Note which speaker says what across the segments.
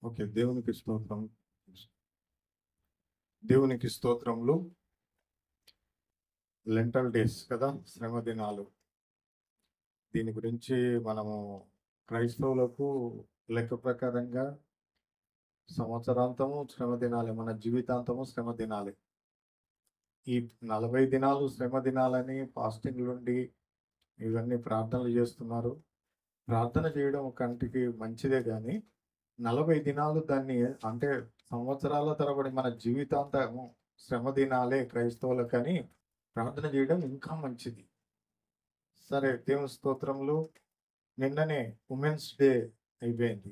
Speaker 1: Okay. దేవునికి స్తోత్రం. దేవునికి స్తోత్రములు. లెంటల్ డేస్ కదా! శ్రమ దినాలు. దీని గురించి మనము క్రైస్తవులకు లెక్క ప్రకారంగా సంవత్సరాంతము శ్రమ దినాలే. మన జీవితాంతము శ్రమ దినాలే. ఈ 40 దినాలు శ్రమ దినాలని ఫాస్టింగ్‌లుండి ఇవన్నీ ప్రార్థనలు చేస్తున్నారు. ప్రార్థన చేయడం కంటికి మంచిదే గానీ 40 దినాలు దాన్ని అంటే సంవత్సరాల తరబడి మన జీవితాంతము శ్రమ దినాలే క్రైస్తవులకని ప్రార్థన చేయడం ఇంకా మంచిది. సరే, దేవుని స్తోత్రములు. నిన్ననే ఉమెన్స్ డే అయిపోయింది.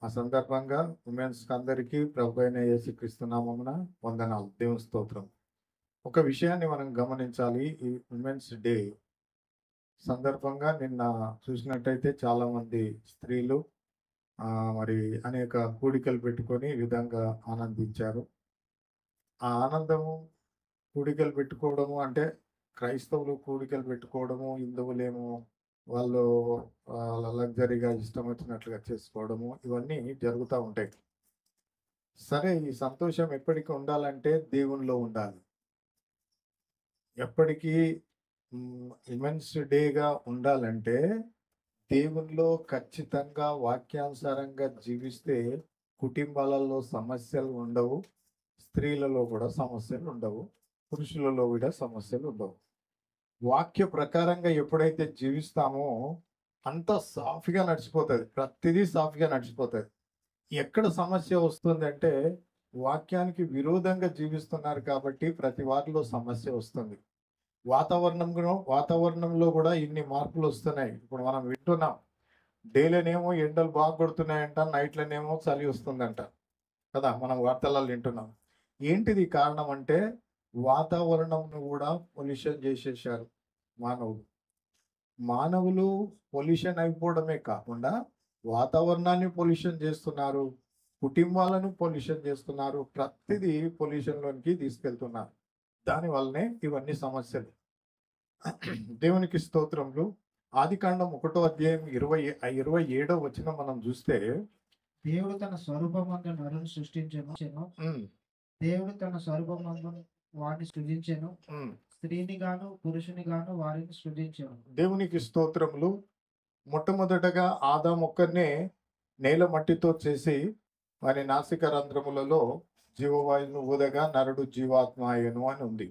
Speaker 1: ఆ సందర్భంగా ఉమెన్స్ అందరికీ ప్రభువైన యేసుక్రీస్తు నామమున వందనాలు. దేవుని స్తోత్రం. ఒక విషయాన్ని మనం గమనించాలి. ఈ ఉమెన్స్ డే సందర్భంగా నిన్న చూసినట్టయితే చాలామంది స్త్రీలు మరి అనేక కూడికలు పెట్టుకొని ఈ విధంగా ఆనందించారు. ఆ ఆనందము కూడికలు పెట్టుకోవడము అంటే క్రైస్తవులు కూడికలు పెట్టుకోవడము, హిందువులేమో వాళ్ళు లగ్జరీగా ఇష్టం వచ్చినట్లుగా చేసుకోవడము ఇవన్నీ జరుగుతూ ఉంటాయి. సరే, ఈ సంతోషం ఎప్పటికీ ఉండాలంటే దేవునిలో ఉండాలి. ఎప్పటికీ ఉమెన్స్ డేగా ఉండాలంటే దేవునిలో ఖచ్చితంగా వాక్యానుసారంగా జీవిస్తే కుటుంబాలలో సమస్యలు ఉండవు. స్త్రీలలో కూడా సమస్యలు ఉండవు. పురుషులలో కూడా సమస్యలు ఉండవు. వాక్య ప్రకారంగా ఎప్పుడైతే జీవిస్తామో అంత సాఫీగా నడిచిపోతుంది. ప్రతిదీ సాఫీగా నడిచిపోతుంది. ఎక్కడ సమస్య వస్తుందంటే వాక్యానికి జీవిస్తున్నారు కాబట్టి ప్రతి వారిలో సమస్య వస్తుంది. వాతావరణంలో కూడా ఇన్ని మార్పులు వస్తున్నాయి. ఇప్పుడు మనం వింటున్నాం, డేలోనేమో ఎండలు బాగా కొడుతున్నాయంట, నైట్లోనేమో చలి వస్తుందంట కదా, మనం వార్తలలో వింటున్నాం. ఏంటిది కారణం అంటే వాతావరణంను కూడా పొల్యూషన్ చేసేసారు మానవులు పొల్యూషన్ అయిపోవడమే కాకుండా వాతావరణాన్ని పొల్యూషన్ చేస్తున్నారు, కుటుంబాలను పొల్యూషన్ చేస్తున్నారు, ప్రతిదీ పొల్యూషన్లోనికి తీసుకెళ్తున్నారు. దానివల్లనే ఇవన్నీ సమస్యలు. దేవునికి స్తోత్రములు. ఆదికాండం 1వ అధ్యాయం 27వ వచనం మనం చూస్తే,
Speaker 2: దేవుడు తన స్వరూపమందు నరుని సృష్టించెను. దేవుడు తన స్వరూపమందు వారిని సృజించెను. స్త్రీని గాను పురుషుని గాను వారిని సృజించెను.
Speaker 1: దేవునికి స్తోత్రములు. మొట్టమొదటగా ఆదాం ఒక్కరినే నేల మట్టితో చేసి వారి నాసిక రంధ్రములలో జీవవాయువును ఊదగా నరుడు జీవాత్మ అయ్యను అని ఉంది.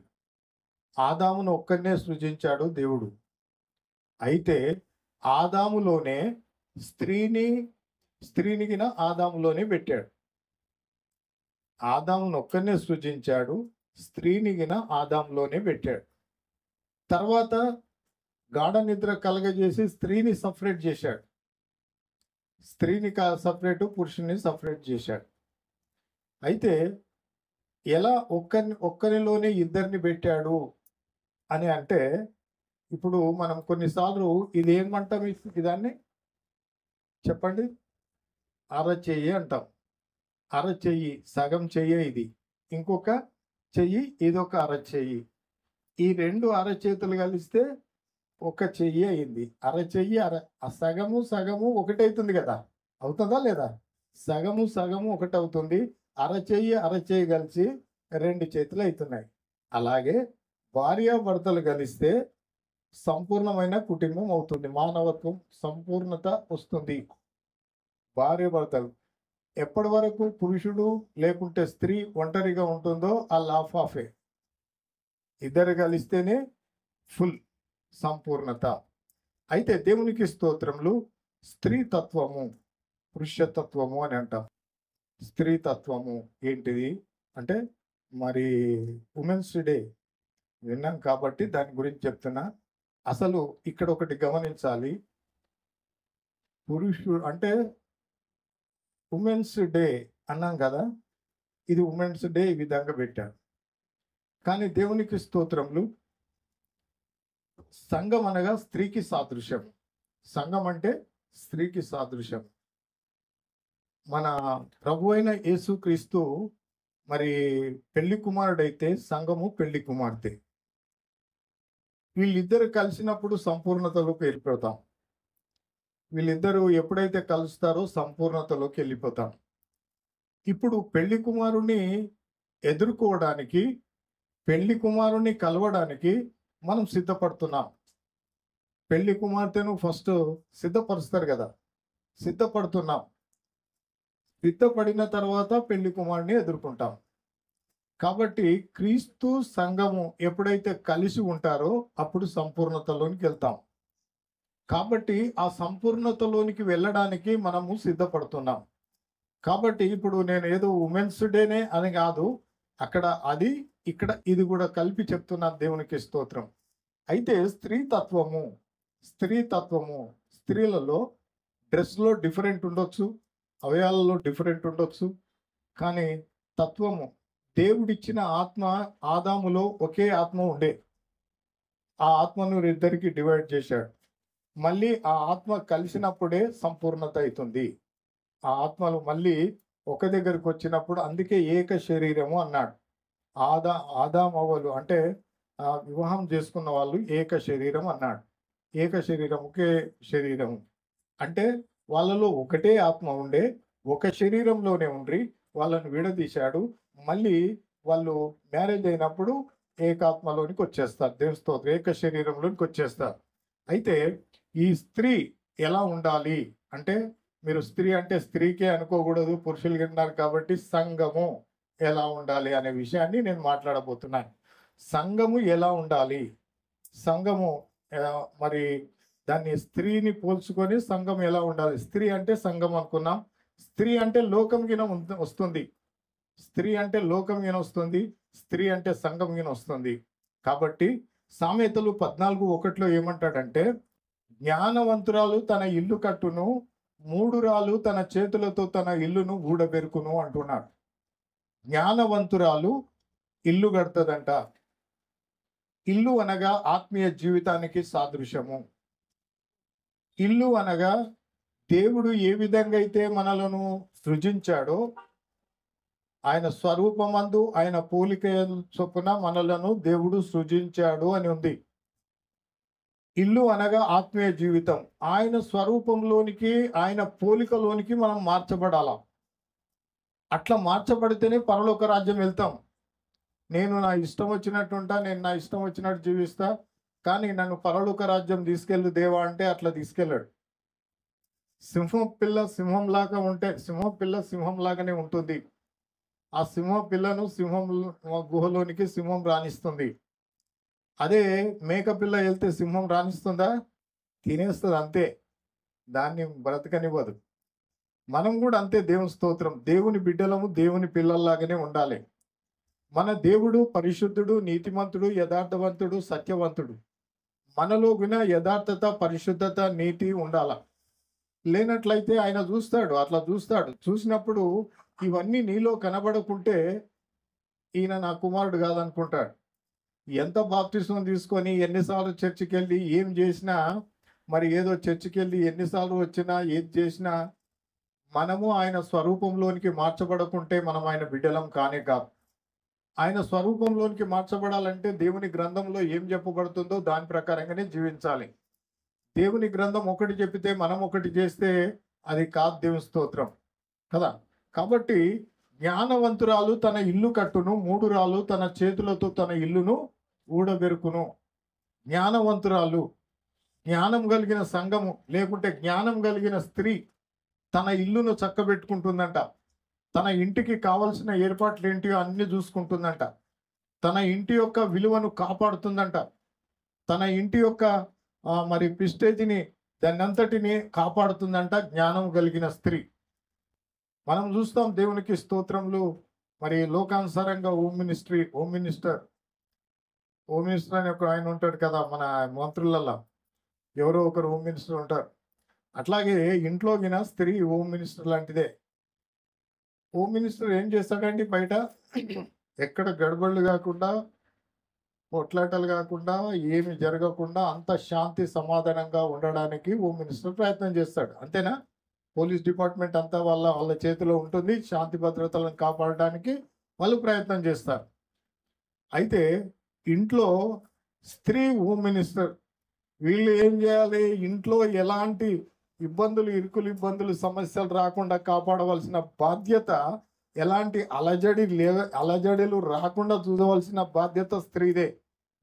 Speaker 1: ఆదామును ఒక్కరినే సృజించాడు దేవుడు. అయితే ఆదాములోనే స్త్రీని గిన ఆదాములోనే పెట్టాడు. ఆదామును ఒక్కరినే సృజించాడు, స్త్రీని గిన ఆదాములోనే పెట్టాడు. తర్వాత గాఢ నిద్ర కలగజేసి స్త్రీని సపరేట్ చేశాడు. స్త్రీని సపరేటు, పురుషుని సపరేట్ చేశాడు. అయితే ఎలా ఒక్కరిలోనే ఇద్దరిని పెట్టాడు అని అంటే, ఇప్పుడు మనం కొన్నిసార్లు ఇది ఏమంటాం, ఇదాన్ని చెప్పండి, అరచెయ్యి అంటాం. అరచెయ్యి, సగం చెయ్యి ఇది, ఇంకొక చెయ్యి ఇదొక అరచెయ్యి. ఈ రెండు అరచేతులు కలిస్తే ఒక చెయ్యి అయింది. అరచెయ్యి సగము ఒకటవుతుంది కదా, అవుతుందా లేదా? సగము ఒకటవుతుంది. అరచెయ్యి కలిసి 2 చేతులు అవుతున్నాయి. అలాగే భార్యాభర్తలు కలిస్తే సంపూర్ణమైన కుటుంబం అవుతుంది. మానవత్వం సంపూర్ణత వస్తుంది. భార్యాభర్తలు ఎప్పటి వరకు పురుషుడు లేకుంటే స్త్రీ ఒంటరిగా ఉంటుందో ఆ లాఫ్ ఆఫే. ఇద్దరు కలిస్తేనే ఫుల్ సంపూర్ణత. అయితే దేవునికి స్తోత్రములు. స్త్రీ తత్వము, పురుషతత్వము అని అంటాం. స్త్రీ తత్వము ఏంటిది అంటే, మరి ఉమెన్స్ డే విన్నాం కాబట్టి దాని గురించి చెప్తున్నా. అసలు ఇక్కడ ఒకటి గమనించాలి. పురుషుడు అంటే ఉమెన్స్ డే అన్నాం కదా, ఇది ఉమెన్స్ డే ఈ విధంగా పెట్టారు. కానీ దేవునికి స్తోత్రములు, సంఘం అనగా స్త్రీకి సాదృశ్యం. సంఘం అంటే స్త్రీకి సాదృశ్యం. మన ప్రభు అయిన యేసుక్రీస్తు మరి పెళ్లి కుమారుడైతే సంఘము పెళ్లి కుమార్తె. వీళ్ళిద్దరు కలిసినప్పుడు సంపూర్ణతలోకి వెళ్ళిపోతాం. వీళ్ళిద్దరూ ఎప్పుడైతే కలుస్తారో సంపూర్ణతలోకి వెళ్ళిపోతాం. ఇప్పుడు పెళ్లి కుమారుని ఎదుర్కోవడానికి, పెళ్లి కుమారుని కలవడానికి మనం సిద్ధపడుతున్నాం. పెళ్లి కుమార్తెను ఫస్ట్ సిద్ధపరుస్తారు కదా, సిద్ధపడుతున్నాం. సిద్ధపడిన తర్వాత పెళ్లి కుమారుని ఎదుర్కొంటాం. కాబట్టి క్రీస్తు సంఘము ఎప్పుడైతే కలిసి ఉంటారో అప్పుడు సంపూర్ణతలోనికి వెళ్తాం. కాబట్టి ఆ సంపూర్ణతలోనికి వెళ్ళడానికి మనము సిద్ధపడుతున్నాం. కాబట్టి ఇప్పుడు నేను ఏదో ఉమెన్స్ డేనే అని కాదు, అక్కడ అది ఇక్కడ ఇది కూడా కలిపి చెప్తున్నాను. దేవునికి స్తోత్రం. అయితే స్త్రీతత్వము స్త్రీలలో డ్రెస్లో డిఫరెంట్ ఉండొచ్చు, అవయాలలో డిఫరెంట్ ఉండొచ్చు, కానీ తత్వము దేవుడిచ్చిన ఆత్మ ఆదాములో ఒకే ఆత్మ ఉండే. ఆ ఆత్మను ఇద్దరికి డివైడ్ చేశాడు. మళ్ళీ ఆ ఆత్మ కలిసినప్పుడే సంపూర్ణత అవుతుంది. ఆ ఆత్మలు మళ్ళీ ఒక దగ్గరికి వచ్చినప్పుడు, అందుకే ఏక శరీరము అన్నాడు. ఆదామవ్వలు అంటే వివాహం చేసుకున్న వాళ్ళు ఏక శరీరం అన్నాడు. ఏక శరీరం, ఒకే శరీరం అంటే వాళ్ళలో ఒకటే ఆత్మ ఉండే, ఒక శరీరంలోనే ఉండి వాళ్ళను విడదీశాడు. మళ్ళీ వాళ్ళు మ్యారేజ్ అయినప్పుడు ఏకాత్మలోనికి వచ్చేస్తారు. దేవుని స్తోత్రం. ఏక శరీరంలోనికి వచ్చేస్తారు. అయితే ఈ స్త్రీ ఎలా ఉండాలి అంటే, మీరు స్త్రీ అంటే స్త్రీకే అనుకోకూడదు, పురుషులు ఉన్నారు కాబట్టి సంఘము ఎలా ఉండాలి అనే విషయాన్ని నేను మాట్లాడబోతున్నాను. సంఘము ఎలా ఉండాలి, సంఘము మరి దాన్ని స్త్రీని పోల్చుకొని సంఘం ఎలా ఉండాలి. స్త్రీ అంటే సంఘం అనుకున్నాం. స్త్రీ అంటే లోకం గిన వస్తుంది, స్త్రీ అంటే లోకం గిన వస్తుంది, స్త్రీ అంటే సంఘం గిన వస్తుంది. కాబట్టి సామెతలు 14:1 ఏమంటాడంటే, జ్ఞానవంతురాలు తన ఇల్లు కట్టును, మూఢురాలు తన చేతులతో తన ఇల్లును ఊడబెరుకును అంటున్నాడు. జ్ఞానవంతురాలు ఇల్లు కడుతుందంట. ఇల్లు అనగా ఆత్మీయ జీవితానికి సాదృశ్యము. ఇల్లు అనగా దేవుడు ఏ విధంగా అయితే మనలను సృజించాడో, ఆయన స్వరూపమందు ఆయన పోలిక చొప్పున మనలను దేవుడు సృజించాడు అని ఉంది. ఇల్లు అనగా ఆత్మీయ జీవితం. ఆయన స్వరూపంలోనికి, ఆయన పోలికలోనికి మనం మార్చబడాల. అట్లా మార్చబడితేనే పరలోక రాజ్యం వెళ్తాం. నేను నా ఇష్టం వచ్చినట్టు ఉంటా, నేను నా ఇష్టం వచ్చినట్టు జీవిస్తా, కానీ నన్ను పరలోక రాజ్యం తీసుకెళ్ళు దేవా అంటే అట్లా తీసుకెళ్ళాడు. సింహం పిల్ల సింహంలాగా ఉంటే, సింహం పిల్ల సింహంలాగానే ఉంటుంది. ఆ సింహం పిల్లను సింహం గుహలోనికి సింహం రాణిస్తుంది. అదే మేకపిల్ల వెళ్తే సింహం రాణిస్తుందా? తినేస్తుంది అంతే, దాన్ని బ్రతకనివ్వదు. మనం కూడా అంతే. దేవుని స్తోత్రం. దేవుని బిడ్డలము దేవుని పిల్లల్లాగానే ఉండాలి. మన దేవుడు పరిశుద్ధుడు, నీతిమంతుడు, యథార్థవంతుడు, సత్యవంతుడు. మనలో గుణ యథార్థత, పరిశుద్ధత, నీతి ఉండాల. లేనట్లయితే ఆయన చూస్తాడు, అట్లా చూస్తాడు. చూసినప్పుడు ఇవన్నీ నీలో కనబడకుంటే ఈయన నా కుమారుడు కాదనుకుంటాడు. ఎంత బాప్తిస్మం తీసుకొని ఎన్నిసార్లు చర్చికి వెళ్ళి ఏం చేసినా, మరి ఏదో చర్చికి వెళ్ళి ఎన్నిసార్లు వచ్చినా ఏది చేసినా, మనము ఆయన స్వరూపంలోనికి మార్చబడకుంటే మనం ఆయన బిడ్డలం కానే కాదు. ఆయన స్వరూపంలోనికి మార్చబడాలంటే దేవుని గ్రంథంలో ఏం చెప్పబడుతుందో దాని ప్రకారంగానే జీవించాలి. దేవుని గ్రంథం ఒకటి చెప్పితే మనం ఒకటి చేస్తే అది కాదు. దేవుని స్తోత్రం కదా. కాబట్టి జ్ఞానవంతురాలు తన ఇల్లు కట్టును, మూఢురాలు తన చేతులతో తన ఇల్లును ఊడబెరుకును. జ్ఞానవంతురాలు, జ్ఞానం కలిగిన సంఘము లేకుంటే జ్ఞానం కలిగిన స్త్రీ తన ఇల్లును చక్కబెట్టుకుంటుందంట. తన ఇంటికి కావలసిన ఏర్పాట్లు ఏంటియో అన్ని చూసుకుంటుందంట. తన ఇంటి యొక్క విలువను కాపాడుతుందంట. తన ఇంటి యొక్క మరి ప్రెస్టేజ్ని, దాన్ని అంతటిని కాపాడుతుందంట జ్ఞానం కలిగిన స్త్రీ. మనం చూస్తాం దేవునికి స్తోత్రములు. మరి లోకానుసారంగా హోమ్ మినిస్టర్ అని ఒక ఆయన ఉంటాడు కదా, మన మంత్రులలో ఎవరో ఒకరు హోమ్ మినిస్టర్ ఉంటారు. అట్లాగే ఇంట్లో గిన స్త్రీ హోమ్ మినిస్టర్ లాంటిదే. హోమ్ మినిస్టర్ ఏం చేస్తాడండి? బయట ఎక్కడ గడబళ్ళు కాకుండా, కొట్లాటలు కాకుండా, ఏమి జరగకుండా అంత శాంతి సమాధానంగా ఉండడానికి హోమ్ మినిస్టర్ ప్రయత్నం చేస్తాడు. అంతేనా? పోలీస్ డిపార్ట్మెంట్ అంతా వాళ్ళ చేతిలో ఉంటుంది. శాంతి భద్రతలను కాపాడడానికి వాళ్ళు ప్రయత్నం చేస్తారు. అయితే ఇంట్లో స్త్రీ హోమ్ మినిస్టర్, వీళ్ళు ఏం చేయాలి? ఇంట్లో ఎలాంటి ఇబ్బందులు, ఇరుకులు ఇబ్బందులు, సమస్యలు రాకుండా కాపాడవలసిన బాధ్యత ఎలాంటి అలజడిలు రాకుండా చూడవలసిన బాధ్యత స్త్రీదే.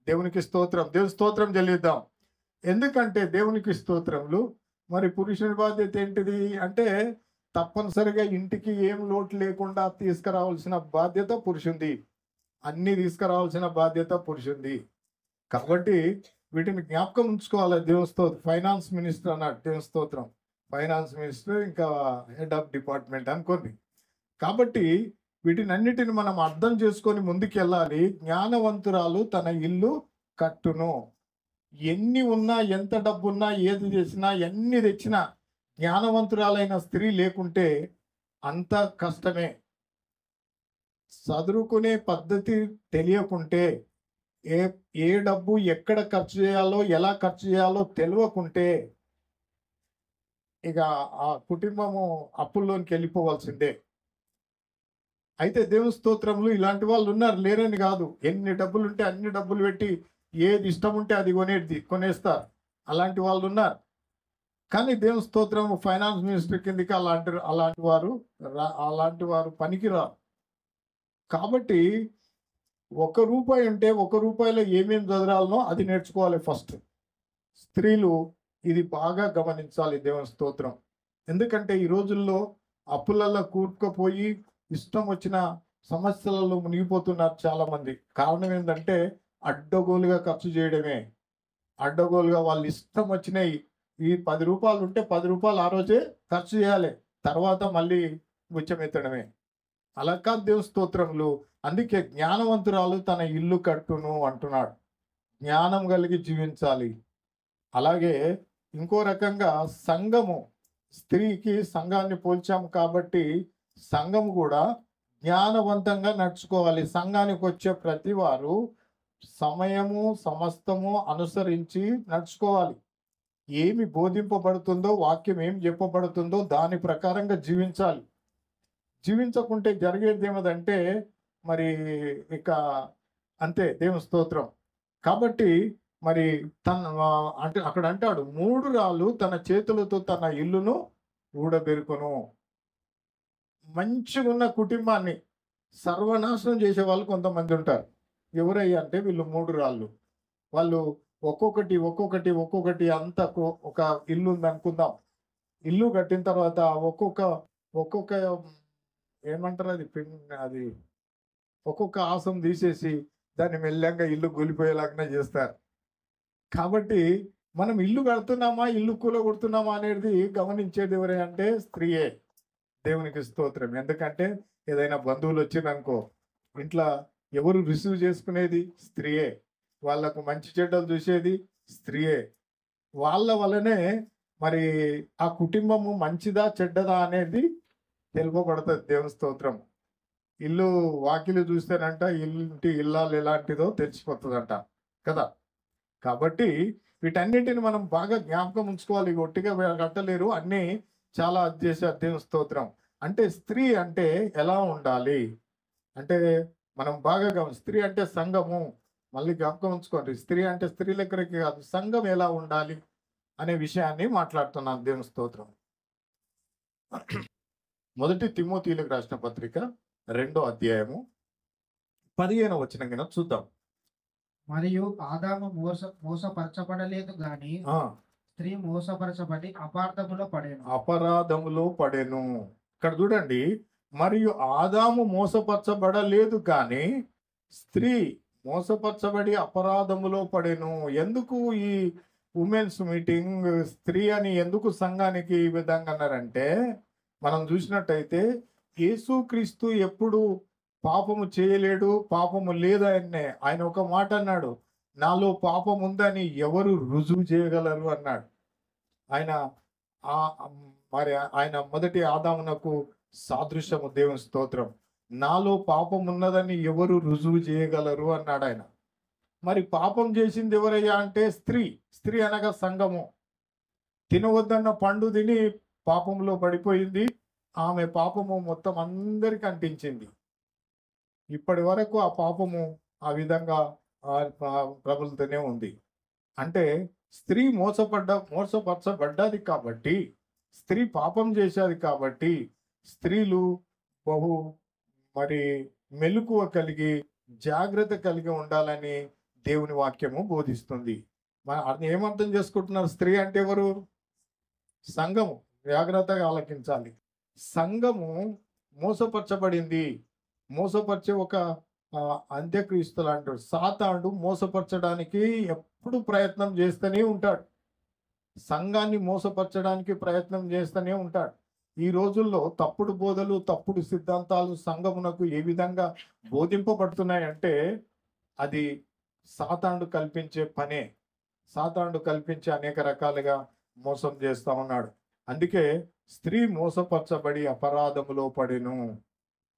Speaker 1: దేవునికి స్తోత్రం. దేవుని స్తోత్రం చెల్లిద్దాం. ఎందుకంటే దేవునికి స్తోత్రములు. మరి పురుషుని బాధ్యత ఏంటిది అంటే తప్పనిసరిగా ఇంటికి ఏం లోటు లేకుండా తీసుకురావాల్సిన బాధ్యత పురుషుంది. అన్ని తీసుకురావాల్సిన బాధ్యత పురుషుంది. కాబట్టి వీటిని జ్ఞాపకం ఉంచుకోవాలి. దేవుని స్తోత్రం. ఫైనాన్స్ మినిస్టర్ అన్నాడు. దేవుని స్తోత్రం. ఫైనాన్స్ మినిస్టర్ ఇంకా హెడ్ ఆఫ్ డిపార్ట్మెంట్ అనుకోండి. కాబట్టి వీటినన్నిటిని మనం అర్థం చేసుకొని ముందుకెళ్ళాలి. జ్ఞానవంతురాలు తన ఇల్లు కట్టును. ఎన్ని ఉన్నా, ఎంత డబ్బున్నా, ఏది చేసినా, ఎన్ని తెచ్చినా జ్ఞానవంతురాలైన స్త్రీ లేకుంటే అంత కష్టమే. చదువుకునే పద్ధతి తెలియకుంటే, ఏ డబ్బు ఎక్కడ ఖర్చు చేయాలో, ఎలా ఖర్చు చేయాలో తెలియకుంటే ఇక ఆ కుటుంబము అప్పుల్లోనికి వెళ్ళిపోవాల్సిందే. అయితే దేవుని స్తోత్రములు ఇలాంటి వాళ్ళు ఉన్నారు, లేరని కాదు. ఎన్ని డబ్బులు ఉంటే అన్ని డబ్బులు పెట్టి ఏది ఇష్టం ఉంటే అది కొనేస్తారు. అలాంటి వాళ్ళు ఉన్నారు. కానీ దేవుని స్తోత్రం ఫైనాన్స్ మినిస్టర్ కిందకి అలాంటి వారు పనికిరారు. కాబట్టి ₹1 ఉంటే ₹1 ఏమేమి చదరాలనో అది నేర్చుకోవాలి ఫస్ట్. స్త్రీలు ఇది బాగా గమనించాలి. దేవుని స్తోత్రం. ఎందుకంటే ఈ రోజుల్లో అప్పులలో కూరుకుపోయి ఇష్టం వచ్చిన సమస్యలలో మునిగిపోతున్నారు చాలా మంది. కారణం ఏంటంటే అడ్డగోలుగా ఖర్చు చేయడమే. అడ్డగోలుగా వాళ్ళు ఇష్టం వచ్చినాయి. ఈ ₹10 ఉంటే ₹10 ఆ రోజే ఖర్చు చేయాలి, తర్వాత మళ్ళీ ముచ్చమెత్తడమే. అలా కాదు దేవుని స్తోత్రములు. అందుకే జ్ఞానవంతురాలు తన ఇల్లు కట్టును అంటున్నాడు. జ్ఞానం కలిగి జీవించాలి. అలాగే ఇంకో రకంగా సంఘము, స్త్రీకి సంఘాన్ని పోల్చాము కాబట్టి సంఘము కూడా జ్ఞానవంతంగా నడుచుకోవాలి. సంఘానికి వచ్చే ప్రతి వారు సమయము సమస్తము అనుసరించి నడుచుకోవాలి. ఏమి బోధింపబడుతుందో, వాక్యం ఏం చెప్పబడుతుందో దాని ప్రకారంగా జీవించాలి. జీవించకుంటే జరిగేది ఏమిటంటే మరి ఇక అంతే. దేవుని స్తోత్రం. కాబట్టి మరి అంటే అక్కడ అంటాడు, 3 రాళ్ళు తన చేతులతో తన ఇల్లును ఊడబెరుకును. మంచిగా ఉన్న కుటుంబాన్ని సర్వనాశనం చేసే వాళ్ళు కొంతమంది ఉంటారు. ఎవరయ్యా అంటే వీళ్ళు 3 రాళ్ళు. వాళ్ళు ఒక్కొక్కటి అంత ఒక ఇల్లు ఉంది అనుకుందాం. ఇల్లు కట్టిన తర్వాత ఒక్కొక్క ఏమంటారు అది ఒక్కొక్క ఆసం తీసేసి దాన్ని మెల్లగా ఇల్లు కూలిపోయేలాగానే చేస్తారు. కాబట్టి మనం ఇల్లు కడుతున్నామా, ఇల్లు కూలగొడుతున్నామా అనేది గమనించేది ఎవరే అంటే స్త్రీయే. దేవునికి స్తోత్రం. ఎందుకంటే ఏదైనా బంధువులు వచ్చిందనుకో, ఇంట్లో ఎవరు రిసీవ్ చేసుకునేది స్త్రీయే. వాళ్ళకు మంచి చెడ్డలు చూసేది స్త్రీయే. వాళ్ళ వల్లనే మరి ఆ కుటుంబము మంచిదా చెడ్డదా అనేది తెలుపబడుతుంది. దేవుని స్తోత్రం. ఇల్లు వాకిలు చూస్తేనంట ఇంటి ఇల్లాలు ఎలాంటిదో తెలిసిపోతుందంట కదా. కాబట్టి వీటన్నిటిని మనం బాగా జ్ఞాపకం ఉంచుకోవాలి. ఒట్టిగా కట్టలేరు, అన్నీ చాలా చేశారు. దేవుని స్తోత్రం. అంటే స్త్రీ అంటే ఎలా ఉండాలి అంటే మనం బాగా స్త్రీ అంటే సంఘము. మళ్ళీ జ్ఞాపకం ఉంచుకోండి, స్త్రీ అంటే స్త్రీ లెక్కరికి కాదు, సంఘం ఎలా ఉండాలి అనే విషయాన్ని మాట్లాడుతున్నాను. దేవుని స్తోత్రం. 1 తిమోతిలకు రాసిన పత్రిక 2వ అధ్యాయము 15వ వచనం కింద చూద్దాం.
Speaker 2: మరియు ఆదాము మోసపరచబడలేదు గాని స్త్రీ మోసపరచబడి
Speaker 1: అపరాధములో పడెను. ఇక్కడ చూడండి, మరియు ఆదాము మోసపరచబడలేదు కానీ స్త్రీ మోసపరచబడి అపరాధములో పడెను. ఎందుకు ఈ ఉమెన్స్ మీటింగ్ స్త్రీ అని ఎందుకు సంఘానికి ఈ విధంగా అన్నారంటే, మనం చూసినట్టయితే యేసుక్రీస్తు ఎప్పుడు పాపము చేయలేడు, పాపము లేదనే ఆయన ఒక మాట అన్నాడు, నాలో పాపం ఉందని ఎవరు రుజువు చేయగలరు అన్నాడు. ఆయన మొదటి ఆదామునకు సాదృశ్యము. దేవుని స్తోత్రం. నాలో పాపం ఉన్నదని ఎవరు రుజువు చేయగలరు అన్నాడు ఆయన. మరి పాపం చేసింది ఎవరయ్యా అంటే స్త్రీ అనగా సంఘము. తినవద్దన్న పండు తిని పాపంలో పడిపోయింది. ఆమె పాపము మొత్తం అందరికి అంటించింది. ఇప్పటి వరకు ఆ పాపము ఆ విధంగా ప్రబలుతూనే ఉంది. అంటే స్త్రీ మోసపరచబడ్డది కాబట్టి, స్త్రీ పాపం చేసేది కాబట్టి స్త్రీలు మరి మెలకువ కలిగి జాగ్రత్త కలిగి ఉండాలని దేవుని వాక్యము బోధిస్తుంది. అది ఏమర్థం చేసుకుంటున్నారు? స్త్రీ అంటే ఎవరు? సంఘము. జాగ్రత్తగా ఆలకించాలి. సంఘము మోసపరచబడింది. మోసపరిచే ఒక అంత్యక్రీస్తులు అంటాడు. సాతానుడు మోసపరచడానికి ఎప్పుడు ప్రయత్నం చేస్తూనే ఉంటాడు. సంఘాన్ని మోసపరచడానికి ప్రయత్నం చేస్తూనే ఉంటాడు. ఈ రోజుల్లో తప్పుడు బోధలు, తప్పుడు సిద్ధాంతాలు సంఘమునకు ఏ విధంగా బోధింపబడుతున్నాయంటే అది సాతానుడు కల్పించే పనే. సాతానుడు కల్పించే అనేక రకాలుగా మోసం చేస్తా ఉన్నాడు. అందుకే స్త్రీ మోసపరచబడి అపరాధములో పడెను.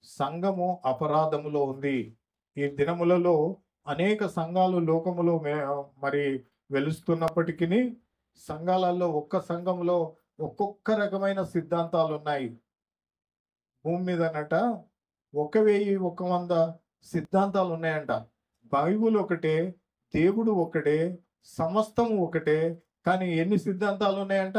Speaker 1: సంఘము అపరాధములో ఉంది. ఈ దినములలో అనేక సంఘాలు లోకములో మరి వెలుస్తున్నప్పటికీ సంఘాలలో ఒక్క సంఘంలో ఒక్కొక్క రకమైన సిద్ధాంతాలు ఉన్నాయి. భూమి మీదనట 1100 సిద్ధాంతాలు ఉన్నాయంట. బైబుల్ ఒకటే, దేవుడు ఒకటే, సమస్తము ఒకటే. కానీ ఎన్ని సిద్ధాంతాలు ఉన్నాయంట?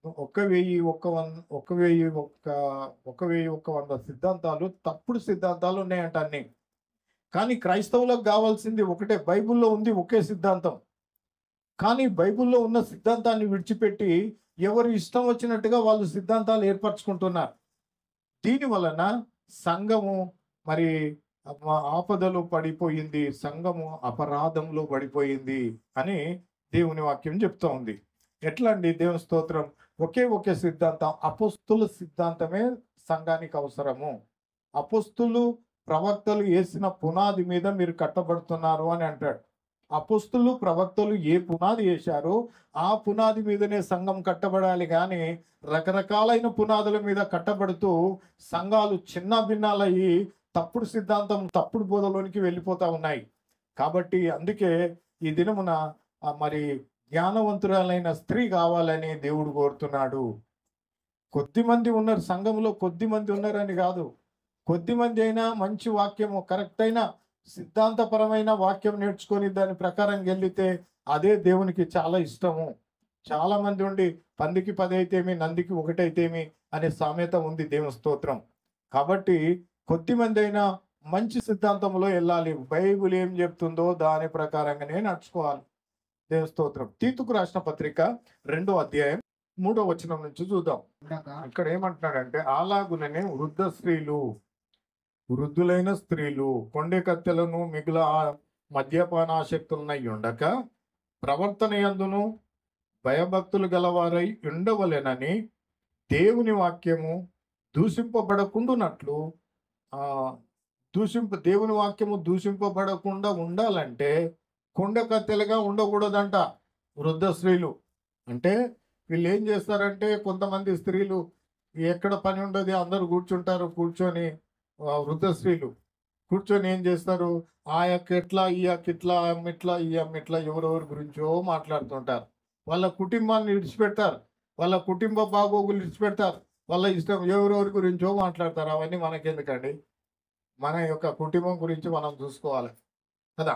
Speaker 1: 1100 సిద్ధాంతాలు, తప్పుడు సిద్ధాంతాలు ఉన్నాయంట అన్ని. కానీ క్రైస్తవులకు కావాల్సింది ఒకటే. బైబిల్లో ఉంది ఒకే సిద్ధాంతం. కానీ బైబిల్లో ఉన్న సిద్ధాంతాన్ని విడిచిపెట్టి ఎవరు ఇష్టం వచ్చినట్టుగా వాళ్ళు సిద్ధాంతాలు ఏర్పరచుకుంటున్నారు. దీని వలన సంఘము మరి ఆపదలో పడిపోయింది, సంఘము అపరాధంలో పడిపోయింది అని దేవుని వాక్యం చెప్తా ఉంది. ఎట్లా అండి? దేవుని స్తోత్రం. ఒకే సిద్ధాంతం, అపోస్తుల సిద్ధాంతమే సంఘానికి అవసరము. అపోస్తులు, ప్రవక్తలు వేసిన పునాది మీద మీరు కట్టబడుతున్నారు అని అంటాడు. అపోస్తులు, ప్రవక్తలు ఏ పునాది వేశారో ఆ పునాది మీదనే సంఘం కట్టబడాలి. కానీ రకరకాలైన పునాదుల మీద కట్టబడుతూ సంఘాలు చిన్న భిన్నాలయ్యి తప్పుడు సిద్ధాంతం, తప్పుడు బోధలోనికి వెళ్ళిపోతా ఉన్నాయి. కాబట్టి అందుకే ఈ దినమున మరి జ్ఞానవంతురాలైన స్త్రీ కావాలని దేవుడు కోరుతున్నాడు. కొద్దిమంది ఉన్నారు సంఘంలో, కొద్దిమంది ఉన్నారని కాదు. కొద్దిమంది అయినా మంచి వాక్యము, కరెక్ట్ అయిన సిద్ధాంతపరమైన వాక్యం నేర్చుకొని దాని ప్రకారం వెళ్తే అదే దేవునికి చాలా ఇష్టము. చాలా మంది ఉండి పందికి 10 అయితేమి, నందికి 1 అయితేమి అనే సామెత ఉంది. దేవుని స్తోత్రం. కాబట్టి కొద్దిమంది అయినా మంచి సిద్ధాంతంలో వెళ్ళాలి. బైబిల్ ఏం చెప్తుందో దాని ప్రకారంగానే నడుచుకోవాలి. దేవుని స్తోత్రం. తీతుకు రాసిన పత్రిక 2వ అధ్యాయం 3వ వచనం నుంచి చూద్దాం. ఇక్కడ ఏమంటున్నాడంటే, అలాగుననే వృద్ధులైన స్త్రీలు కొండె కత్తెలను మిగుల మద్యపానాసక్తులనై ఉండక ప్రవర్తన యందును భయభక్తులు గలవారై ఉండవలెనని దేవుని వాక్యము దూషింపబడకుండునట్లు దేవుని వాక్యము దూషింపబడకుండా ఉండాలంటే కొండ కత్తెలుగా ఉండకూడదంట వృద్ధ స్త్రీలు. అంటే వీళ్ళు ఏం చేస్తారంటే, కొంతమంది స్త్రీలు ఎక్కడ పని ఉండదు, అందరూ కూర్చుంటారు. కూర్చొని వృద్ధ స్త్రీలు కూర్చొని ఏం చేస్తారు? ఆ యొక్క ఎట్లా, ఈ యొక్క ఇట్లా, ఇట్లా, ఈ ఇట్లా ఎవరెవరి గురించో మాట్లాడుతుంటారు. వాళ్ళ కుటుంబాన్ని విడిచిపెడతారు, వాళ్ళ కుటుంబ బాగోగులు విడిచిపెడతారు, వాళ్ళ ఇష్టం ఎవరెవరి గురించో మాట్లాడతారు. అవన్నీ మనకెందుకండి? మన యొక్క కుటుంబం గురించి మనం చూసుకోవాలి కదా.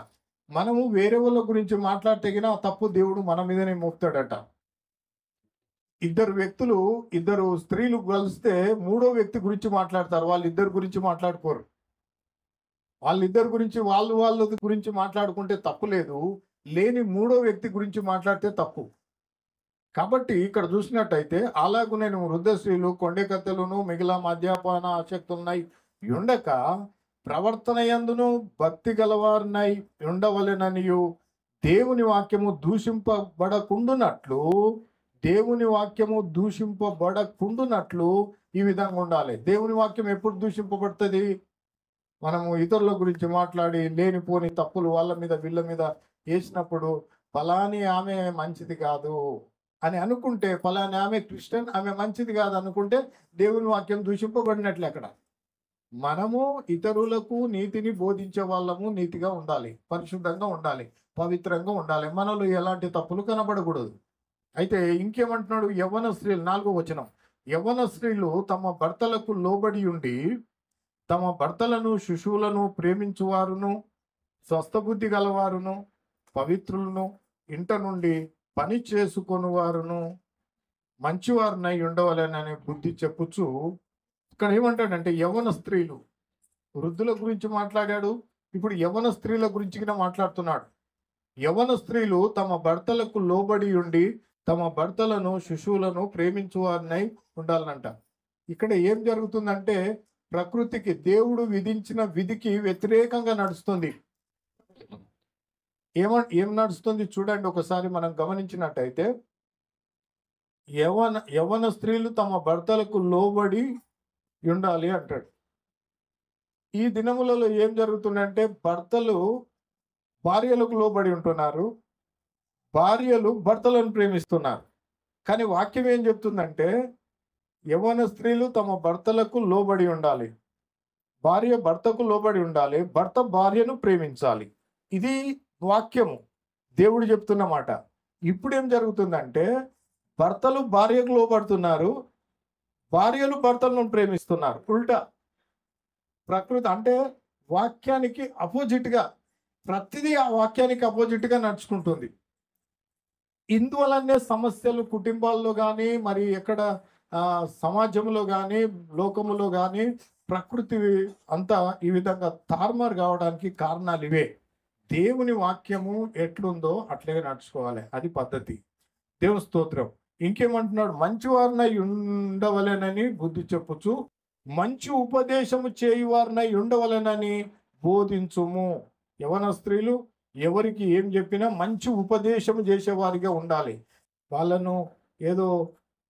Speaker 1: మనము వేరే వాళ్ళ గురించి మాట్లాడితేగినా తప్పు దేవుడు మన మీదనే మోపుతాడట. ఇద్దరు స్త్రీలు కలిస్తే 3వ వ్యక్తి గురించి మాట్లాడతారు. వాళ్ళిద్దరి గురించి మాట్లాడుకోరు. వాళ్ళిద్దరి గురించి వాళ్ళ గురించి మాట్లాడుకుంటే తప్పు లేదు, లేని 3వ వ్యక్తి గురించి మాట్లాడితే తప్పు. కాబట్టి ఇక్కడ చూసినట్టయితే, అలాగూ నేను వృద్ధ స్త్రీలు కొండె కత్తెలను మిగిలిన మద్యపాన ఆసక్తులున్నాయి ఉండక ప్రవర్తన యందును భక్తి గలవారినై ఉండవలెననియు దేవుని వాక్యము దూషింపబడకుండునట్లు ఈ విధంగా ఉండాలి. దేవుని వాక్యం ఎప్పుడు దూషింపబడుతుంది? మనము ఇతరుల గురించి మాట్లాడి లేనిపోని తప్పులు వాళ్ళ మీద వీళ్ళ మీద వేసినప్పుడు, ఫలాని ఆమె మంచిది కాదు అని అనుకుంటే, ఫలాని ఆమె క్రిస్టియన్, ఆమె మంచిది కాదు అనుకుంటే దేవుని వాక్యం దూషింపబడినట్లే. అక్కడ మనము ఇతరులకు నీతిని బోధించే వాళ్ళము నీతిగా ఉండాలి, పరిశుద్ధంగా ఉండాలి, పవిత్రంగా ఉండాలి. మనలో ఎలాంటి తప్పులు కనబడకూడదు. అయితే ఇంకేమంటున్నాడు? యవ్వన స్త్రీలు, 4వ వచనం. యవ్వన స్త్రీలు తమ భర్తలకు లోబడి ఉండి తమ భర్తలను, శిశువులను ప్రేమించువారును, స్వస్థబుద్ధి గలవారును, పవిత్రులను, ఇంట నుండి పని చేసుకొని వారును మంచివారునై ఉండవలెనని బుద్ధి చెప్పుచు. ఇక్కడ ఏమంటాడంటే, యవ్వన స్త్రీలు వృద్ధుల గురించి మాట్లాడాడు. ఇప్పుడు యవ్వన స్త్రీల గురించి కూడా మాట్లాడుతున్నాడు. యవ్వన స్త్రీలు తమ భర్తలకు లోబడి ఉండి తమ భర్తలను శిశువులను ప్రేమించువారినై ఉండాలనంట. ఇక్కడ ఏం జరుగుతుందంటే ప్రకృతికి దేవుడు విధించిన విధికి వ్యతిరేకంగా నడుస్తుంది. ఏం నడుస్తుంది చూడండి ఒకసారి మనం గమనించినట్టయితే, యవ్వన స్త్రీలు తమ భర్తలకు లోబడి ఉండాలి అంటాడు. ఈ దినములలో ఏం జరుగుతుందంటే భర్తలు భార్యలకు లోబడి ఉంటున్నారు, భార్యలు భర్తలను ప్రేమిస్తున్నారు. కానీ వాక్యం ఏం చెప్తుందంటే యవ్వన స్త్రీలు తమ భర్తలకు లోబడి ఉండాలి, భార్య భర్తకు లోబడి ఉండాలి, భర్త భార్యను ప్రేమించాలి. ఇది వాక్యము, దేవుడు చెప్తున్న మాట. ఇప్పుడు ఏం జరుగుతుందంటే భర్తలు భార్యకు లోబడుతున్నారు, భార్యలు భర్తలను ప్రేమిస్తున్నారు. ఉల్టా ప్రకృతి అంటే వాక్యానికి అపోజిట్గా, ప్రతిదీ ఆ వాక్యానికి అపోజిట్గా నడుచుకుంటుంది. ఇందువలనే సమస్యలు కుటుంబాల్లో కానీ మరి ఎక్కడ సమాజంలో కానీ లోకములో కానీ ప్రకృతి అంతా ఈ విధంగా తారుమారు కావడానికి కారణాలు ఇవే. దేవుని వాక్యము ఎట్లుందో అట్లే నడుచుకోవాలి, అది పద్ధతి. దేవుని స్తోత్రం. ఇంకేమంటున్నాడు, మంచివారినై ఉండవలెనని బుద్ధి చెప్పుచు మంచి ఉపదేశము చేయువారినై ఉండవలెనని బోధించుము. యవ్వన స్త్రీలు ఎవరికి ఏం చెప్పినా మంచి ఉపదేశం చేసేవారిగా ఉండాలి. వాళ్ళను ఏదో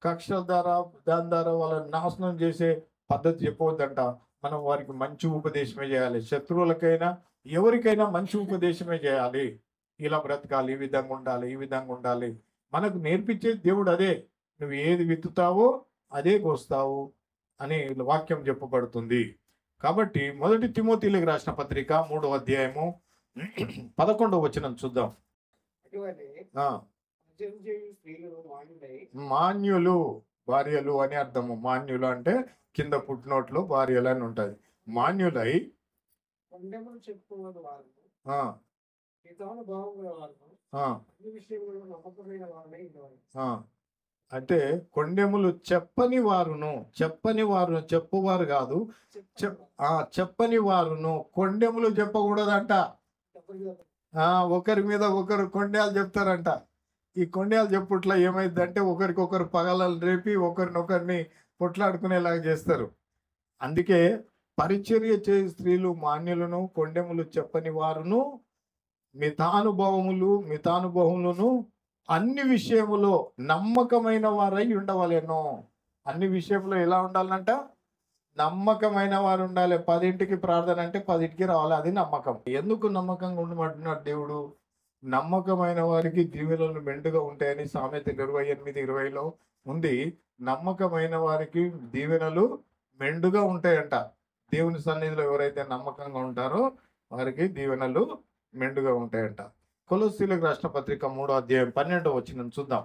Speaker 1: కక్షల ద్వారా దాని ద్వారా వాళ్ళని నాశనం చేసే పద్ధతి చెప్పవద్దంట. మనం వారికి మంచి ఉపదేశమే చేయాలి. శత్రువులకైనా ఎవరికైనా మంచి ఉపదేశమే చేయాలి. ఇలా బ్రతకాలి, ఈ విధంగా ఉండాలి, ఈ విధంగా ఉండాలి. మనకు నేర్పించే దేవుడు అదే. నువ్వు ఏది విత్తుతావో అదే కోస్తావు అని వాక్యం చెప్పబడుతుంది. కాబట్టి 1 తిమోతిలకు రాసిన పత్రిక 3వ అధ్యాయము 11వ వచనం చూద్దాం. మాన్యులు, భార్యలు అని అర్థము. మాన్యులు అంటే కింద పుట్టినోట్లో భార్యలు అని ఉంటుంది. మాన్యులై అంటే కొండెములు చెప్పని వారును, చెప్పువారు కాదు, చెప్పని వారును. కొండెములు చెప్పకూడదంట. ఒకరి మీద ఒకరు కొండేలు చెప్తారంట. ఈ కొండేలు చెప్పుట్లా ఏమైందంటే ఒకరికొకరు పగలలు రేపి ఒకరినొకరిని పొట్లాడుకునేలాగా చేస్తారు. అందుకే పరిచర్య చే స్త్రీలు మాన్యులను, కొండెములు చెప్పని వారును, మితానుభవములను అన్ని విషయములో నమ్మకమైన వారై ఉండవలేను. అన్ని విషయంలో ఎలా ఉండాలంట? నమ్మకమైన వారు ఉండాలి. 10ంటికి ప్రార్థన అంటే 10ంటికి రావాలి, అది నమ్మకం. ఎందుకు నమ్మకంగా ఉండమంటున్నాడు దేవుడు? నమ్మకమైన వారికి దీవెనలు మెండుగా ఉంటాయని సామెత 28:20లో ఉంది. నమ్మకమైన వారికి దీవెనలు మెండుగా ఉంటాయంట. దేవుని సన్నిధిలో ఎవరైతే నమ్మకంగా ఉంటారో వారికి దీవెనలు మెండుగా ఉంటాయంట. కొలస్సీలకు రాసిన పత్రిక 3వ అధ్యాయం 12వ వచనం చూద్దాం.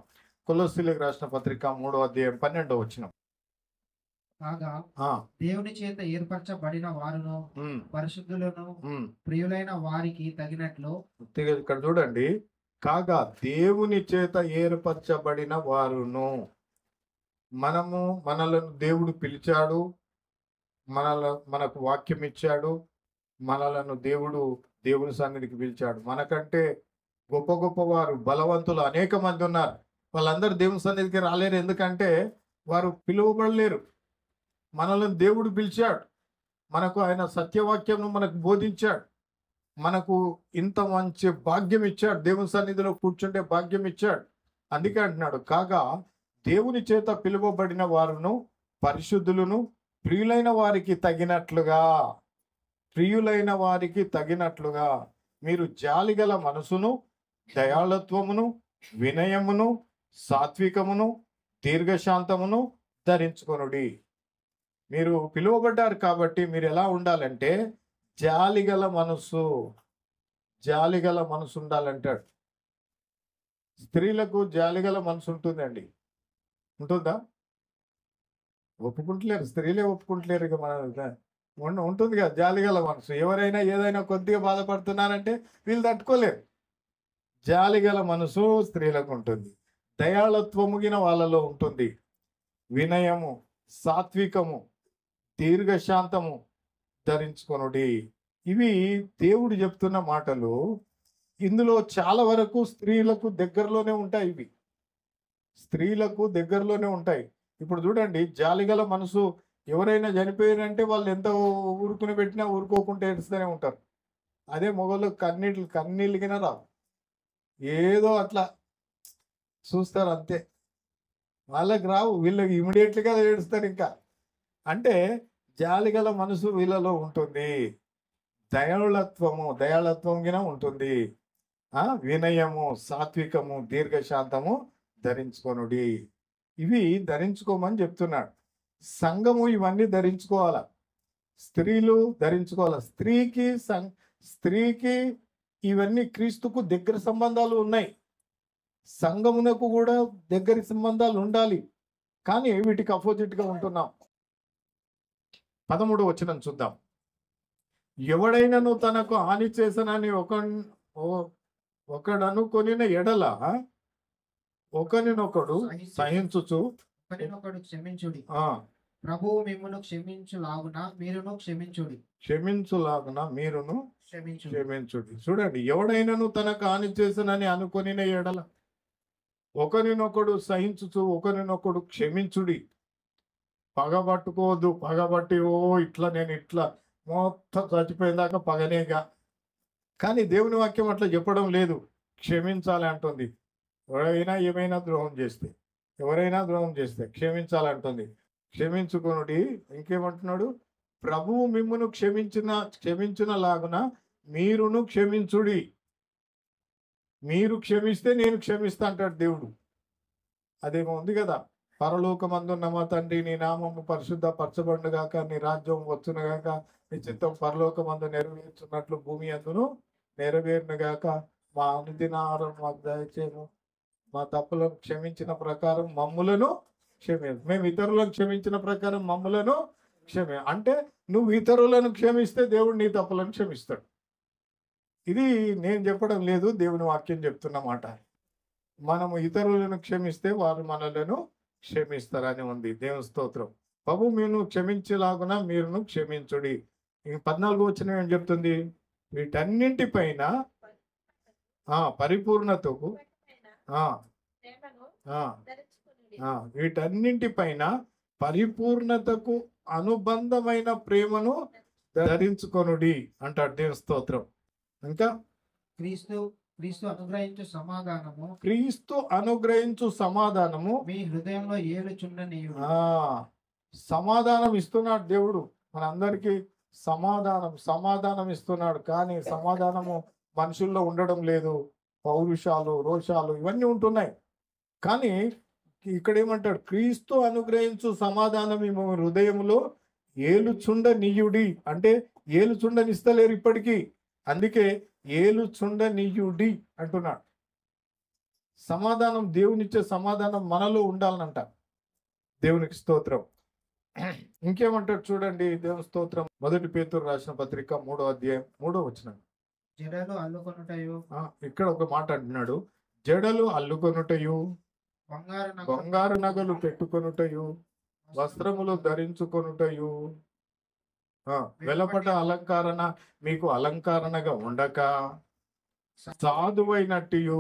Speaker 1: కొలస్సీలకు రాసిన పత్రిక 3వ అధ్యాయం 12వ వచనం.
Speaker 2: కాగా దేవుని చేత ఏర్పరచబడిన వారును పరిశుద్ధులను ప్రియులైన వారికి తగినట్లు.
Speaker 1: ఇక్కడ చూడండి, కాగా దేవుని చేత ఏర్పరచబడిన వారును. మనలను దేవుడు పిలిచాడు, మనకు వాక్యం ఇచ్చాడు, మనలను దేవుని సన్నిధికి పిలిచాడు. మనకంటే గొప్ప గొప్ప వారు, బలవంతులు అనేక మంది ఉన్నారు. వాళ్ళందరూ దేవుని సన్నిధికి రాలేరు, ఎందుకంటే వారు పిలువబడలేరు. మనల్ని దేవుడు పిలిచాడు, మనకు ఆయన సత్యవాక్యం మనకు బోధించాడు, మనకు ఇంత మంచి భాగ్యం ఇచ్చాడు, దేవుని సన్నిధిలో కూర్చుంటే భాగ్యం ఇచ్చాడు. అందుకే అంటున్నాడు, కాగా దేవుని చేత పిలువబడిన వారును పరిశుద్ధులను ప్రియులైన వారికి తగినట్లుగా మీరు జాలిగల మనసును, దయాళత్వమును, వినయమును, సాత్వికమును, దీర్ఘశాంతమును ధరించుకొనుడి. మీరు పిలువబడ్డారు కాబట్టి మీరు ఎలా ఉండాలంటే జాలిగల మనసు ఉండాలంటాడు. స్త్రీలకు జాలిగల మనసు ఉంటుందండి. ఉంటుందా? ఒప్పుకుంటలేరు, స్త్రీలే ఒప్పుకుంటలేరు. ఇక మన ఉంటుంది కదా జాలిగల మనసు. ఎవరైనా ఏదైనా కొద్దిగా బాధపడుతున్నారంటే వీళ్ళు తట్టుకోలేరు. జాలిగల మనసు స్త్రీలకు ఉంటుంది, దయాళత్వముగిన వాళ్ళలో ఉంటుంది, వినయము, సాత్వికము, దీర్ఘశాంతము, ధరించుకొనుడి. ఇవి దేవుడు చెప్తున్న మాటలు. ఇందులో చాలా వరకు స్త్రీలకు దగ్గరలోనే ఉంటాయి. ఇవి స్త్రీలకు దగ్గరలోనే ఉంటాయి. ఇప్పుడు చూడండి, జాలిగల మనసు ఎవరైనా చనిపోయారంటే వాళ్ళు ఎంత ఊరుకుని పెట్టినా ఊరుకోకుండా ఏడుస్తూనే ఉంటారు. అదే మొగలు కన్నీళ్ళకినా రావు, ఏదో అట్లా చూస్తారు అంతే. వాళ్ళకి రావు, వీళ్ళకి ఇమీడియట్గా ఏడుస్తారు. ఇంకా అంటే జాలిగల మనసు వీళ్ళలో ఉంటుంది. దయాళత్వం గిన ఉంటుంది. వినయము, సాత్వికము, దీర్ఘశాంతము ధరించుకొనుడి. ఇవి ధరించుకోమని చెప్తున్నాడు. సంఘము ఇవన్నీ ధరించుకోవాల, స్త్రీలు ధరించుకోవాల. స్త్రీకి ఇవన్నీ క్రీస్తుకు దగ్గర సంబంధాలు ఉన్నాయి. సంఘమునకు కూడా దగ్గరి సంబంధాలు ఉండాలి. కానీ వీటికి అపోజిట్గా ఉంటున్నాం. 13వ వచనం చూద్దాం. ఎవడైనను తనకు హాని చేసనని ఒకడనుకొనిన ఎడల ఒకరినొకడు సహించుచు
Speaker 2: ఒకరినొకడు క్షమించుడి. ప్రభువు మిమ్మును క్షమించులాగున మీరును క్షమించుడి. చూడండి, ఎవడైనను తనకు హాని చేసనని అనుకొనిన ఎడల ఒకరినొకడు సహించుచు ఒకరినొకడు క్షమించుడి. పగబట్టుకోవద్దు. పగబట్టి ఇట్లా నేను ఇట్లా మొత్తం చచ్చిపోయేదాకా పగనేగా. కానీ దేవుని వాక్యం అట్లా చెప్పడం లేదు. క్షమించాలి అంటుంది. ఎవరైనా ద్రోహం చేస్తే క్షమించాలంటుంది. క్షమించుకొనుడి. ఇంకేమంటున్నాడు? ప్రభువు మిమ్మును క్షమించినలాగున మీరును క్షమించుడి. మీరు క్షమిస్తే నేను క్షమిస్తా అంటాడు దేవుడు. అదేమో ఉంది కదా, పరలోకమందున్న మా తండ్రి, నీ నామము పరిశుద్ధపరచబడునుగాక, నీ రాజ్యం వచ్చునుగాక, నీ చిత్తం పరలోకమందు నెరవేర్చున్నట్లు భూమి అందును నెరవేరునుగాక. మా అనుదిన ఆహారం మాకు దయచేయము. మా తప్పులను క్షమించిన ప్రకారం మమ్ములను మేము ఇతరులను క్షమించిన ప్రకారం మమ్ములను అంటే నువ్వు ఇతరులను క్షమిస్తే దేవుడు నీ తప్పులను క్షమిస్తాడు. ఇది నేను చెప్పడం లేదు, దేవుని వాక్యం చెప్తున్నమాట. మనము ఇతరులను క్షమిస్తే వారు మనలను క్షమిస్తారని ఉంది. దేవుని స్తోత్రం. ప్రభు మీరు క్షమించేలాగున మీరును క్షమించుడి. 14వ వచనం ఏం చెప్తుంది? వీటన్నింటిపైన పరిపూర్ణతకు వీటన్నింటిపైన పరిపూర్ణతకు అనుబంధమైన ప్రేమను ధరించుకొనుడి అంటాడు. దేవుని స్తోత్రం. ఇంకా క్రీస్తు
Speaker 1: అనుగ్రహించు సమాధానము
Speaker 2: మీ హృదయంలో ఏలుచుండనీయుడు.
Speaker 1: సమాధానం ఇస్తున్నాడు దేవుడు మనందరికీ. సమాధానం ఇస్తున్నాడు. కానీ సమాధానము మనుషుల్లో ఉండడం లేదు. పౌరుషాలు, రోషాలు ఇవన్నీ ఉంటున్నాయి. కానీ ఇక్కడ ఏమంటాడు? క్రీస్తు అనుగ్రహించు సమాధానం మీ హృదయంలో ఏలుచుండనీయుడి. అంటే ఏలుచుండనిస్తలేరు ఇప్పటికీ, అందుకే ఏలుచుండనీయుడి అంటున్నాడు. సమాధానం, దేవునిచ్చే సమాధానం మనలో ఉండాలనంట. దేవునికి స్తోత్రం. ఇంకేమంటాడు చూడండి, దేవుని స్తోత్రం. 1 పేతురు రాసిన పత్రిక 3వ అధ్యాయం 3వ వచనం.
Speaker 2: జడలు అల్లుకొనుటయు,
Speaker 1: ఇక్కడ ఒక మాట అంటున్నాడు, జడలు అల్లుకొనుటయు, బంగారు నగలు పెట్టుకొనుటయు, వస్త్రములు ధరించుకొనుటయు, వెలపట అలంకరణ మీకు అలంకరణగా ఉండక సాధువైనట్టు.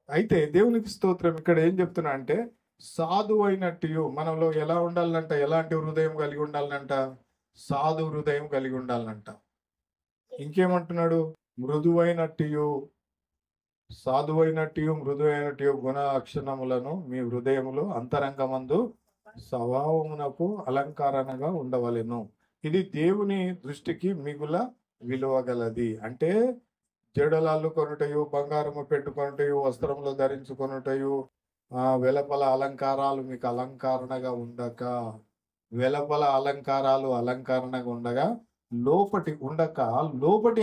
Speaker 1: అయితే దేవునికి స్తోత్రం. ఇక్కడ ఏం చెప్తున్నా అంటే సాధువైనట్టు మనలో ఎలా ఉండాలంట? ఎలాంటి హృదయం కలిగి ఉండాలంట? సాధు హృదయం కలిగి ఉండాలంట. ఇంకేమంటున్నాడు? మృదువైనట్టు, మృదువైనట్టు గుణ లక్షణములను మీ హృదయములో అంతరంగమందు స్వభావమునకు అలంకరణగా ఉండవలెను. ఇది దేవుని దృష్టికి మిగుల విలువగలది. అంటే జడలు అల్లుకొనుటయు, బంగారము పెట్టుకొనుటయు, వస్త్రములు ధరించుకొనుటయు, వెలపల అలంకారాలు మీకు అలంకరణగా ఉండక, వెలపల అలంకారాలు అలంకరణగా ఉండగా లోపటి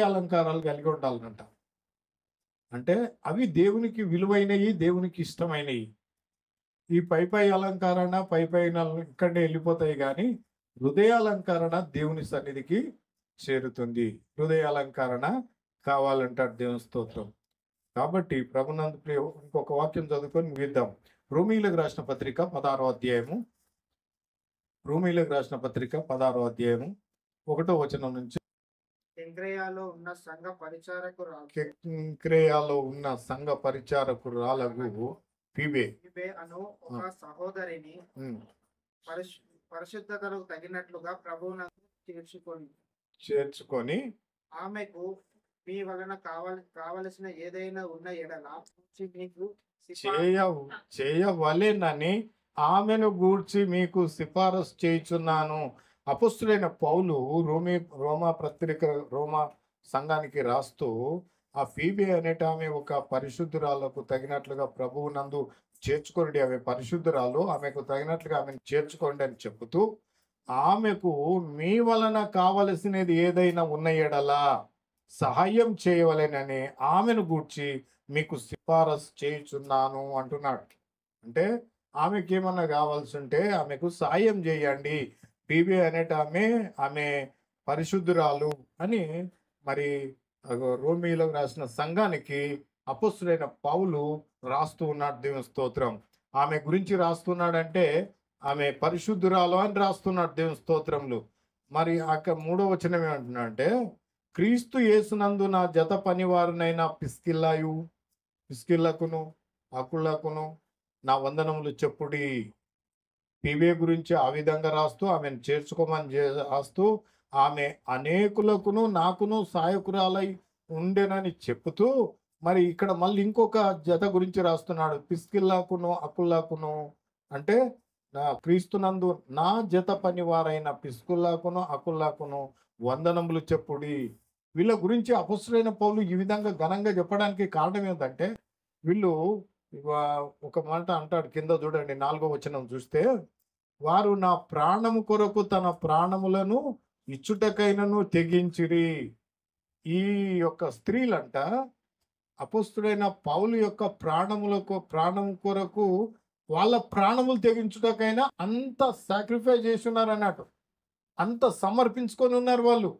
Speaker 1: అలంకారాలు కలిగి ఉండాలనంట. అంటే అవి దేవునికి విలువైనవి, దేవునికి ఇష్టమైనవి. ఈ పై అలంకరణ పై ఇక్కడే వెళ్ళిపోతాయి. కానీ హృదయాలంకరణ దేవుని సన్నిధికి చేరుతుంది. హృదయాలంకరణ కావాలంటాడు. దేవుని స్తోత్రం. కాబట్టి ప్రభునందు ప్రియ ఇంకొక వాక్యం చదువుకొని ముగిద్దాం. రోమీయులకు రాసిన పత్రిక 16వ అధ్యాయము.
Speaker 2: ఒకటో వచనం నుంచి
Speaker 3: కెంక్రేయాలో ఉన్న సంఘ పరిచారకురాలు
Speaker 2: కెంక్రేయాలో ఉన్న సంఘ పరిచారకురాలకు ఫీబే
Speaker 3: ఫీబే అను ఒక సహోదరిని
Speaker 2: ఉమ్,
Speaker 3: పరిశుద్ధతలకు తగినట్లుగా ప్రభువునందు
Speaker 2: చేర్చుకొని
Speaker 3: ఆమెకు మీ వలన కావలసిన ఏదైనా ఉన్న ఎడల మీకు
Speaker 2: చేయవలెనని ఆమెను గూర్చి మీకు సిఫారసు చేయుచున్నాను. అపొస్తలుడైన పౌలు రోమా పత్రిక రోమా సంఘానికి రాస్తూ ఆ ఫీబే అనేట ఆమె ఒక పరిశుద్ధురాలకు తగినట్లుగా ప్రభువు నందు చేర్చుకోండి, ఆమె పరిశుద్ధురాలు, ఆమెకు తగినట్లుగా ఆమెను చేర్చుకోండి అని చెబుతూ ఆమెకు మీ వలన కావలసినది ఏదైనా ఉన్న ఎడలా సహాయం చేయవలెనని ఆమెను గూర్చి మీకు సిఫారసు చేయుచున్నాను అంటున్నాడు. అంటే ఆమెకి ఏమన్నా కావాల్సి ఉంటే ఆమెకు సాయం చేయండి. బీబీ అనేట ఆమె పరిశుద్ధురాలు అని మరి రోమీలకు రాసిన సంఘానికి అపొస్తలుడైన పౌలు రాస్తూ ఉన్నాడు. దేవుని స్తోత్రం. ఆమె గురించి రాస్తున్నాడంటే ఆమె పరిశుద్ధురాలు అని రాస్తున్నాడు దేవుని స్తోత్రంలో. మరి అక్కడ 3వ వచనం ఏమంటున్నా అంటే క్రీస్తు యేసునందు నా జత పనివారునైన పిస్కిల్లకును అకులకును నా వందనములు చెప్పుడి. పీబే గురించి ఆ విధంగా రాస్తూ ఆమెను చేర్చుకోమని రాస్తూ ఆమె అనేకులకును నాకును సహాయకురాలై ఉండేనని చెప్తూ మరి ఇక్కడ మళ్ళీ ఇంకొక జత గురించి రాస్తున్నాడు. పిస్కిల్లాకును అకుల్లాకును అంటే నా క్రీస్తునందు నా జత పనివారైన పిస్కుల్లాకును అకుల్లాకును వందనములు చెప్పుడి. వీళ్ళ గురించి అపొస్తలుడైన పౌలు ఈ విధంగా ఘనంగా చెప్పడానికి కారణం ఏంటంటే వీళ్ళు ఒక మాట అంటాడు, కింద చూడండి 4వ వచనం చూస్తే, వారు నా ప్రాణము కొరకు తన ప్రాణములను ఇచ్చుటకైనను తెగించిరి. ఈ యొక్క స్త్రీలంట అపొస్తలుడైన పౌలు యొక్క ప్రాణం కొరకు వాళ్ళ ప్రాణములు తెగించుటకైనా అంత సాక్రిఫైస్ చేసి ఉన్నారు అన్నట్టు, అంత సమర్పించుకొని ఉన్నారు వాళ్ళు.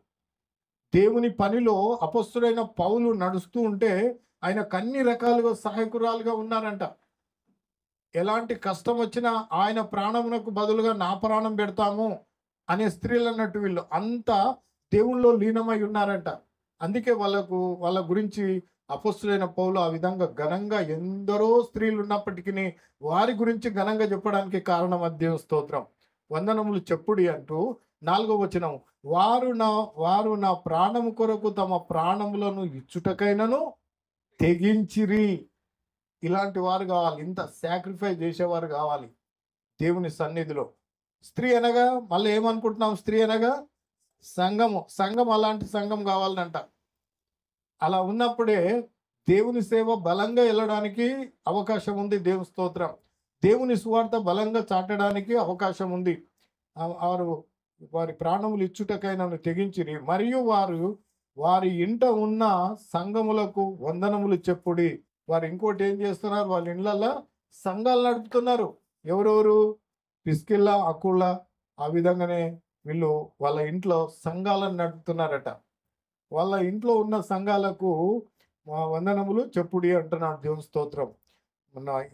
Speaker 2: దేవుని పనిలో అపొస్తలుడైన పౌలు నడుస్తూ ఉంటే ఆయనకు అన్ని రకాలుగా సహాయకురాలుగా ఉన్నారంట. ఎలాంటి కష్టం వచ్చినా ఆయన ప్రాణమునకు బదులుగా నా ప్రాణం పెడతాము అనే స్త్రీలు అన్నట్టు వీళ్ళు అంతా దేవుళ్ళలో లీనమై ఉన్నారంట. అందుకే వాళ్ళ గురించి అపొస్తలుడైన పౌలు ఆ విధంగా ఘనంగా ఎందరో స్త్రీలు ఉన్నప్పటికీ వారి గురించి ఘనంగా చెప్పడానికి కారణం దేవుని స్తోత్రం. వందనములు చెప్పుడి అంటూ 4వ వచనం, వారు నా ప్రాణము కొరకు తమ ప్రాణములను ఇచ్చుటకైనను తెగించిరి. ఇలాంటి వారు కావాలి, ఇంత సాక్రిఫైస్ చేసేవారు కావాలి దేవుని సన్నిధిలో. స్త్రీ అనగా మళ్ళీ ఏమనుకుంటున్నాం, స్త్రీ అనగా సంఘం అలాంటి సంఘం కావాలంట. అలా ఉన్నప్పుడే దేవుని సేవ బలంగా వెళ్ళడానికి అవకాశం ఉంది. దేవుని స్తోత్రం. దేవుని సువార్త బలంగా చాటడానికి అవకాశం ఉంది. వారి ప్రాణములు ఇచ్చుటకైనా తెగించిరి. మరియు వారి ఇంట ఉన్న సంఘములకు వందనములు చెప్పుడి. వారు ఇంకోటి ఏం చేస్తున్నారు, వాళ్ళ ఇళ్ళల్లో సంఘాలు నడుపుతున్నారు. ఎవరెవరు? పిస్కిల్లా, అకుల్లా, ఆ విధంగానే వీళ్ళు వాళ్ళ ఇంట్లో సంఘాలను నడుపుతున్నారట. వాళ్ళ ఇంట్లో ఉన్న సంఘాలకు వందనములు చెప్పుడి అంటున్నాడు దేవుని స్తోత్రం.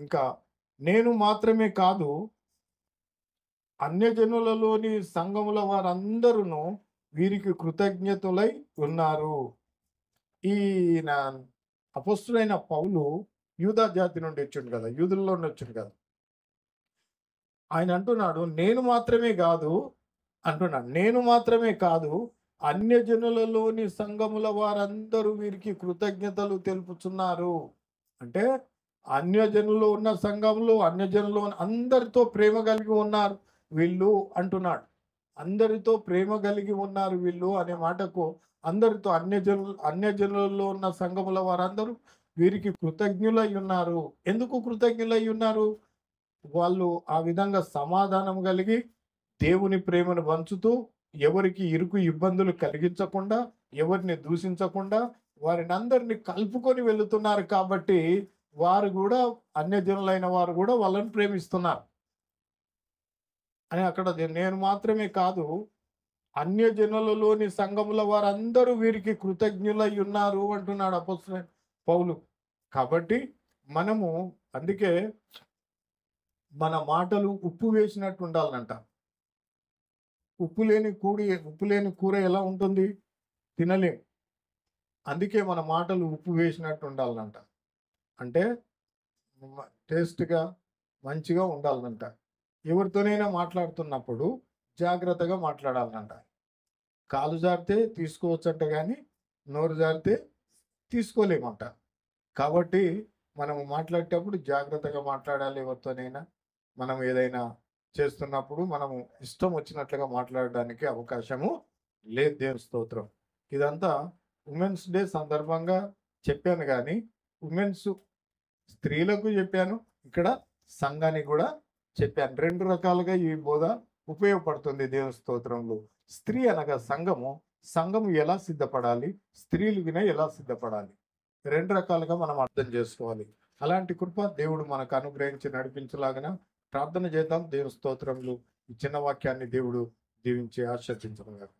Speaker 2: ఇంకా నేను మాత్రమే కాదు, అన్యజనులలోని సంఘముల వారందరూ వీరికి కృతజ్ఞతులై ఉన్నారు. ఈయన అపొస్తలుడైన పౌలు యూదా జాతి నుండి వచ్చిండు కదా, యూదుల్లోనే వచ్చిండు కదా. ఆయన అంటున్నాడు నేను మాత్రమే కాదు అన్యజనులలోని సంఘముల వారందరూ వీరికి కృతజ్ఞతలు తెలుపుతున్నారు. అంటే అన్యజనులు ఉన్న సంఘంలో అన్యజనులు అందరితో ప్రేమ కలిగి ఉన్నారు వీళ్ళు అంటున్నాడు. అందరితో ప్రేమ కలిగి ఉన్నారు వీళ్ళు అనే మాటకు అందరితో అన్యజనులలో ఉన్న సంఘముల వారందరూ వీరికి కృతజ్ఞులై ఉన్నారు. ఎందుకు కృతజ్ఞులై ఉన్నారు? వాళ్ళు ఆ విధంగా సమాధానం కలిగి దేవుని ప్రేమను పంచుతూ ఎవరికి ఇరుకు ఇబ్బందులు కలిగించకుండా ఎవరిని దూషించకుండా వారిని అందరినీ కలుపుకొని వెళుతున్నారు. కాబట్టి వారు కూడా అన్యజనులైన వారు కూడా వాళ్ళని ప్రేమిస్తున్నారు అని అక్కడ నేను మాత్రమే కాదు అన్యజనులలోని సంఘముల వారందరూ వీరికి కృతజ్ఞులై ఉన్నారు అంటున్నాడు అపొస్తలుడైన పౌలు. కాబట్టి మనము అందుకే మన మాటలు ఉప్పు వేసినట్టు ఉండాలంట. ఉప్పు లేని కూర ఎలా ఉంటుంది? తినలేం. అందుకే మన మాటలు ఉప్పు వేసినట్టు ఉండాలంట. అంటే టేస్ట్‌గా, మంచిగా ఉండాలంట. ఎవరితోనైనా మాట్లాడుతున్నప్పుడు జాగ్రత్తగా మాట్లాడాలంట. కాలు జారితే తీసుకోవచ్చంట గానీ, నోరు జారితే తీసుకోలేమంట. కాబట్టి మనము మాట్లాడేటప్పుడు జాగ్రత్తగా మాట్లాడాలి ఎవరితోనైనా. మనం ఏదైనా చేస్తున్నప్పుడు మనము ఇష్టం వచ్చినట్లుగా మాట్లాడడానికి అవకాశము లేదు. దేవుని స్తోత్రం. ఇదంతా ఉమెన్స్ డే సందర్భంగా చెప్పాను గానీ, స్త్రీలకు చెప్పాను. ఇక్కడ సంఘానికి కూడా చెప్పాను. 2 రకాలుగా ఈ బోధ ఉపయోగపడుతుంది దేవుని స్తోత్రంలో. స్త్రీ అనగా సంఘము ఎలా సిద్ధపడాలి? స్త్రీలు ఎలా సిద్ధపడాలి? 2 రకాలుగా మనం అర్థం చేసుకోవాలి. అలాంటి కృప దేవుడు మనకు అనుగ్రహించి నడిపించలాగన ప్రార్థన చేద్దాం. దేవుని స్తోత్రములు. ఈ చిన్న వాక్యాన్ని దేవుడు దీవించి ఆశీర్వదించును గాక.